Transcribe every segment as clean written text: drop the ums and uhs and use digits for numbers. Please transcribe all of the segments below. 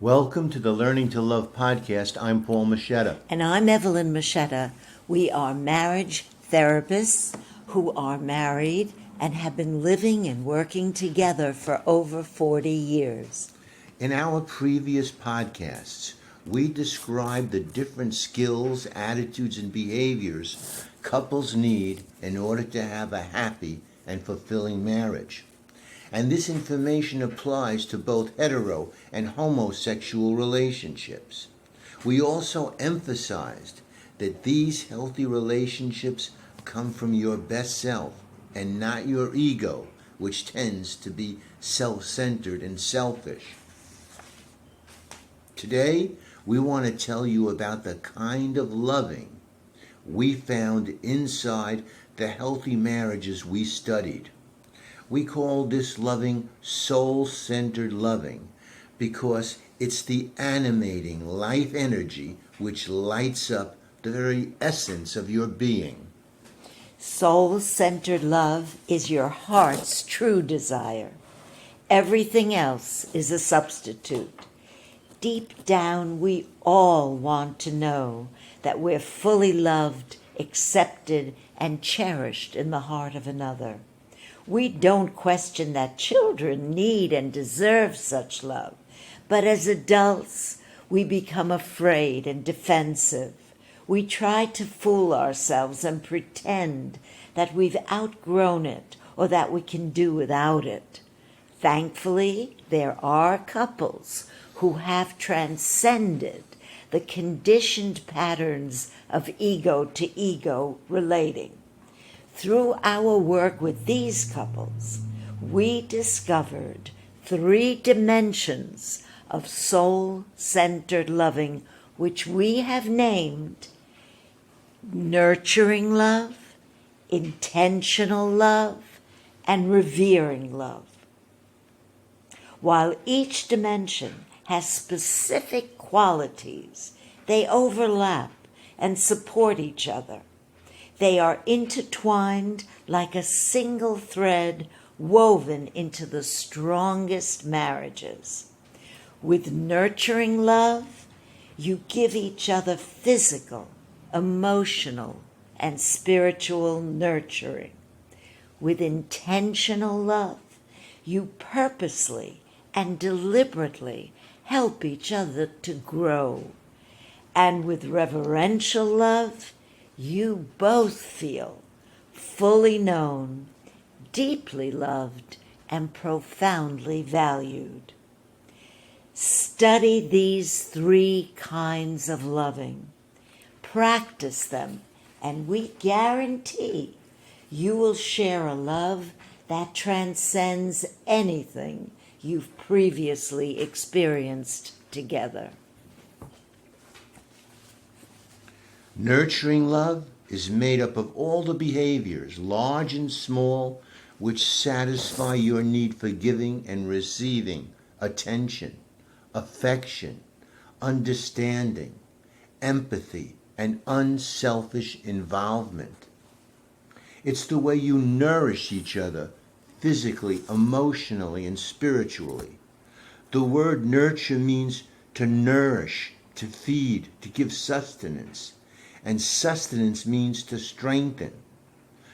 Welcome to the Learning to Love podcast. I'm Paul Moschetta. And I'm Evelyn Moschetta. We are marriage therapists who are married and have been living and working together for over 40 years. In our previous podcasts, we described the different skills, attitudes, and behaviors couples need in order to have a happy and fulfilling marriage. And this information applies to both hetero and homosexual relationships. We also emphasized that these healthy relationships come from your best self and not your ego, which tends to be self-centered and selfish. Today, we want to tell you about the kind of loving we found inside the healthy marriages we studied. We call this loving soul-centered loving because it's the animating life energy which lights up the very essence of your being. Soul-centered love is your heart's true desire. Everything else is a substitute. Deep down, we all want to know that we're fully loved, accepted, and cherished in the heart of another. We don't question that children need and deserve such love, but as adults, we become afraid and defensive. We try to fool ourselves and pretend that we've outgrown it or that we can do without it. Thankfully, there are couples who have transcended the conditioned patterns of ego-to-ego relating. Through our work with these couples, we discovered 3 dimensions of soul-centered loving, which we have named nurturing love, intentional love, and revering love. While each dimension has specific qualities, they overlap and support each other. They are intertwined like a single thread woven into the strongest marriages. With nurturing love, you give each other physical, emotional, and spiritual nurturing. With intentional love, you purposely and deliberately help each other to grow. And with reverential love, you both feel fully known, deeply loved, and profoundly valued. Study these 3 kinds of loving. Practice them, and we guarantee you will share a love that transcends anything you've previously experienced together. Nurturing love is made up of all the behaviors, large and small, which satisfy your need for giving and receiving attention, affection, understanding, empathy, and unselfish involvement. It's the way you nourish each other physically, emotionally, and spiritually. The word nurture means to nourish, to feed, to give sustenance. And sustenance means to strengthen.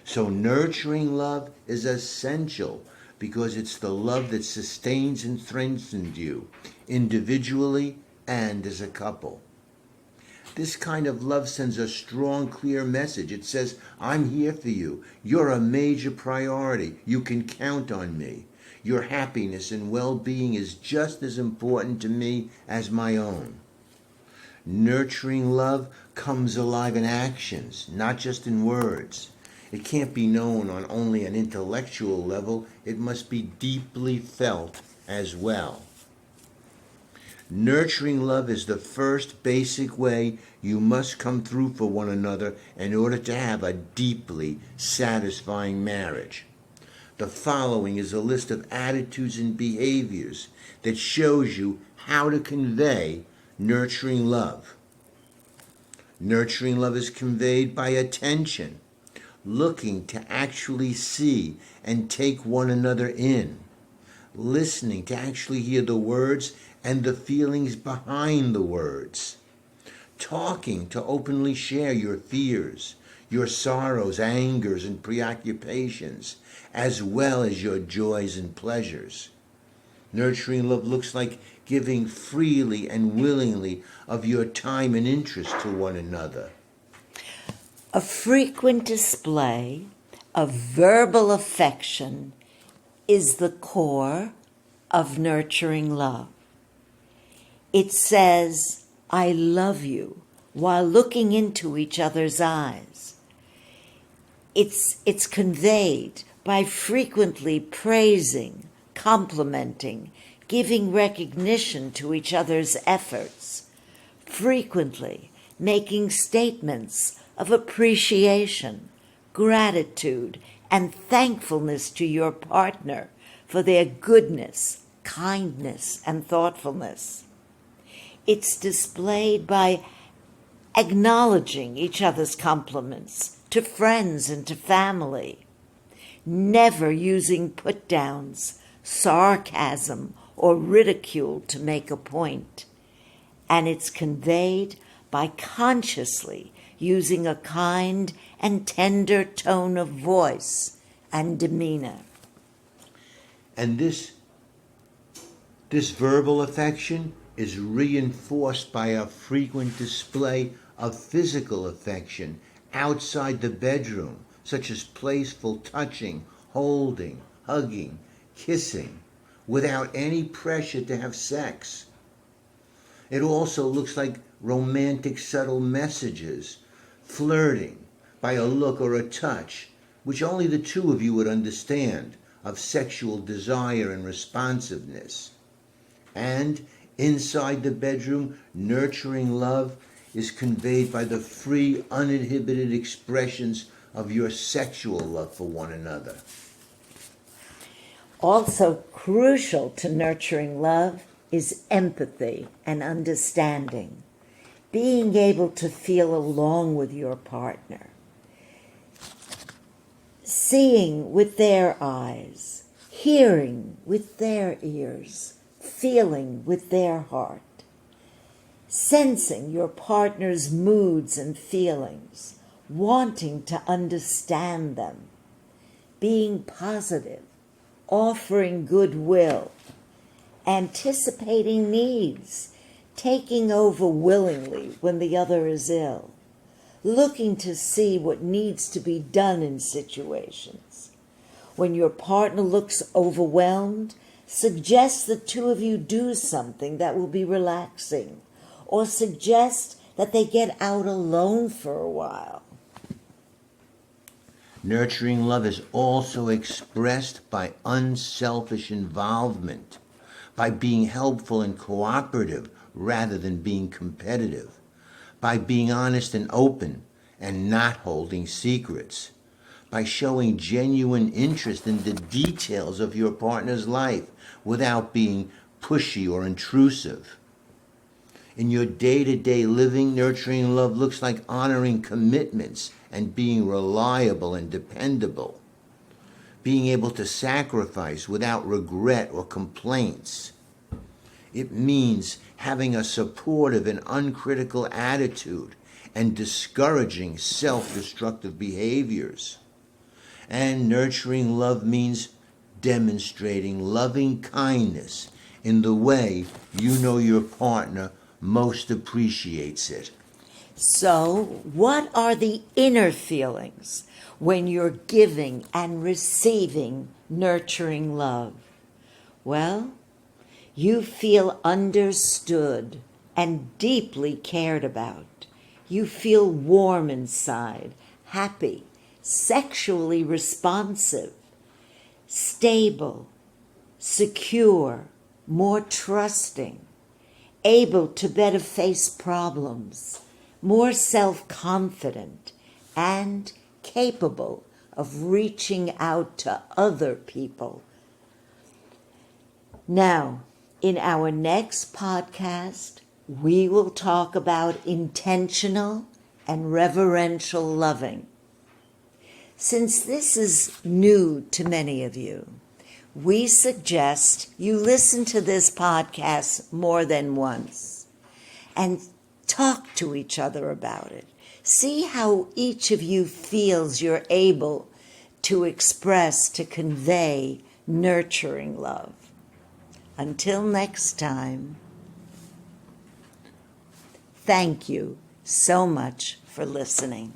So nurturing love is essential because it's the love that sustains and strengthens you individually and as a couple. This kind of love sends a strong, clear message. It says, I'm here for you. You're a major priority. You can count on me. Your happiness and well-being is just as important to me as my own. Nurturing love comes alive in actions, not just in words. It can't be known on only an intellectual level. It must be deeply felt as well. Nurturing love is the first basic way you must come through for one another in order to have a deeply satisfying marriage. The following is a list of attitudes and behaviors that shows you how to convey nurturing love. Nurturing love is conveyed by attention, looking to actually see and take one another in, listening to actually hear the words and the feelings behind the words. Talking to openly share your fears, your sorrows, angers, and preoccupations, as well as your joys and pleasures. Nurturing love looks like giving freely and willingly of your time and interest to one another. A frequent display of verbal affection is the core of nurturing love. It says, "I love you," while looking into each other's eyes. It's conveyed by frequently praising, complimenting, giving recognition to each other's efforts, frequently making statements of appreciation, gratitude, and thankfulness to your partner for their goodness, kindness, and thoughtfulness. It's displayed by acknowledging each other's compliments to friends and to family, never using put-downs, sarcasm, or ridicule to make a point. And it's conveyed by consciously using a kind and tender tone of voice and demeanor. And this verbal affection is reinforced by a frequent display of physical affection outside the bedroom, such as playful touching, holding, hugging, kissing, without any pressure to have sex. It also looks like romantic subtle messages, flirting by a look or a touch, which only the two of you would understand, of sexual desire and responsiveness. And inside the bedroom, nurturing love is conveyed by the free, uninhibited expressions of your sexual love for one another. Also crucial to nurturing love is empathy and understanding, being able to feel along with your partner, seeing with their eyes, hearing with their ears, feeling with their heart, sensing your partner's moods and feelings, wanting to understand them, being positive, offering goodwill, anticipating needs, taking over willingly when the other is ill, looking to see what needs to be done in situations. When your partner looks overwhelmed, suggest the two of you do something that will be relaxing, or suggest that they get out alone for a while. Nurturing love is also expressed by unselfish involvement, by being helpful and cooperative rather than being competitive, by being honest and open and not holding secrets, by showing genuine interest in the details of your partner's life without being pushy or intrusive. In your day-to-day living, nurturing love looks like honoring commitments and being reliable and dependable, being able to sacrifice without regret or complaints. It means having a supportive and uncritical attitude and discouraging self-destructive behaviors. And nurturing love means demonstrating loving kindness in the way you know your partner most appreciates it. So, what are the inner feelings when you're giving and receiving nurturing love? Well, you feel understood and deeply cared about. You feel warm inside, happy, sexually responsive, stable, secure, more trusting, able to better face problems, more self-confident, and capable of reaching out to other people. Now, in our next podcast, we will talk about intentional and reverential loving. Since this is new to many of you, we suggest you listen to this podcast more than once and talk to each other about it. See how each of you feels you're able to express, to convey nurturing love. Until next time, thank you so much for listening.